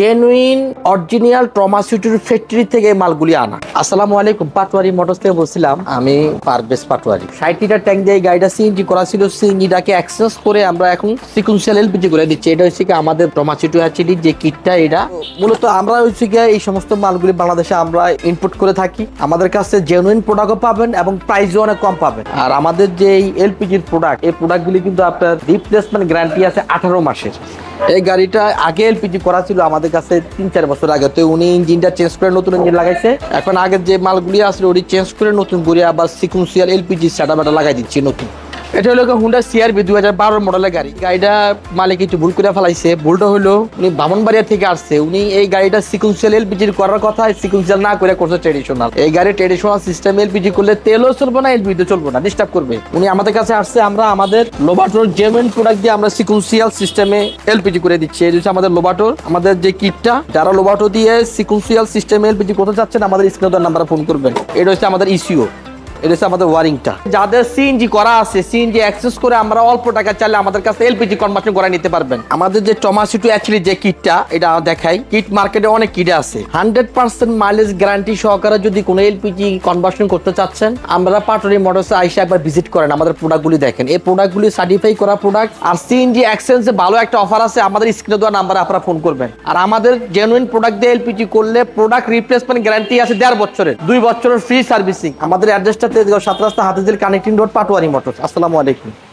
Genuine original ট্রমাসিউটির factory থেকে মালগুলি আনা। আসসালামু আলাইকুম, পাটোয়ারি মোটরস থেকে বলছিলাম আমি, পারভেজ পাটোয়ারি। 60টা ট্যাঙ্ক দিয়ে গাড়িটা সিএনজি করা ছিল, সিএনজিটাকে অ্যাক্সেস করে আমরা এখন সিকুয়েন্সিয়াল এলপিজি করে দিচ্ছি। এটা হচ্ছে কি আমাদের ট্রমাসিউটি অ্যাকচুয়ালি যে কিটটা, এটা মূলত আমরা হচ্ছে কি এই সমস্ত মালগুলি বাংলাদেশে আমরা ইনপুট করে থাকি। আমাদের কাছে জেনুইন প্রোডাক্টও পাবেন এবং প্রাইসও অনেক কম পাবেন। আর আমাদের যে এই এলপিজির প্রোডাক্ট, এই প্রোডাক্টগুলি কিন্তু আপনার রিপ্লেসমেন্ট গ্যারান্টি আছে 18 মাসের। এই গাড়িটা আগে এলপিজি করা ছিল আমাদের কাছে 3-4 বছর আগে, তো উনি ইঞ্জিনটা চেঞ্জ করে নতুন ইঞ্জিন লাগাইছে। এখন আগের যে মালগুলি আসলে ওটি চেঞ্জ করে নতুন করে আবার সিকুয়েন্সিয়াল এলপিজি সেটআপ লাগাই দিচ্ছি নতুন। এটা হলো হুন্ডা সিআরভি 2012 মডেলের গাড়ি। গাড়িটা মালিক একটু ভুল করে ফেলাইছে। ভুলটা হলো উনি বামনবাড়িয়া থেকে আসছে, উনি এই গাড়িটা সিকুয়েন্সিয়াল এলপিজি করার কথা, সিকুয়েন্সিয়াল না করে করছে ট্রেডিশনাল। এই গাড়ি ট্রেডিশনাল সিস্টেম এলপিজি করলে তেলও চলবে না, এলপিজিও চলবে না, ডিস্টার্ব করবে। উনি আমাদের কাছে আসছে, আমরা আমাদের লোবাটোর জেনুইন প্রোডাক্ট দিয়ে আমরা সিকুয়েন্সিয়াল সিস্টেমে এলপিজি করে দিচ্ছি। এই হচ্ছে আমাদের লোবাটোর, আমাদের যে কিটটা। যারা লোবাটো দিয়ে সিকুয়েন্সিয়াল সিস্টেমে এলপিজি করতে চাচ্ছেন আমাদের স্ক্রিনে দেওয়া নাম্বারে ফোন করবেন। এটা হচ্ছে আমাদের ইসিও, এটা হচ্ছে আমাদের ওয়ারিংটা। যাদের সিএনজি করা আছে, সিএনজি অ্যাক্সেস করে আমরা অল্প টাকা চাইলে আমাদের কাছে এলপিজি কনভার্সন করে নিতে পারবেন। আমাদের যে ট্রমাসিউটি অ্যাকচুয়ালি যে কিটটা, এটা দেখাই। কিট মার্কেটে অনেক কিট আছে, 100% মাইলেজ গ্যারান্টি সহকারে যদি কোনো এলপিজি কনভার্সন করতে চাচ্ছেন, আমরা পাটোয়ারি মোটরসে আইসা একবার ভিজিট করেন, আমাদের প্রোডাক্টগুলি দেখেন। এই প্রোডাক্টগুলি সার্টিফাই করা প্রোডাক্ট। আর সিএনজি এক্সচেঞ্জে ভালো একটা অফার আছে, আমাদের স্ক্রিনে দেওয়া নাম্বারে আপনারা ফোন করবেন। আর আমাদের জেনুইন প্রোডাক্ট দিয়ে এলপিজি করলে প্রোডাক্ট রিপ্লেসমেন্ট গ্যারান্টি আছে 1.5 বছরের, 2 বছরের ফ্রি সার্ভিসিং। আমাদের অ্যাড্রেসটা 7 রাস্তা Hatirjheel connecting road, Patwari motors. আসসালামু আলাইকুম।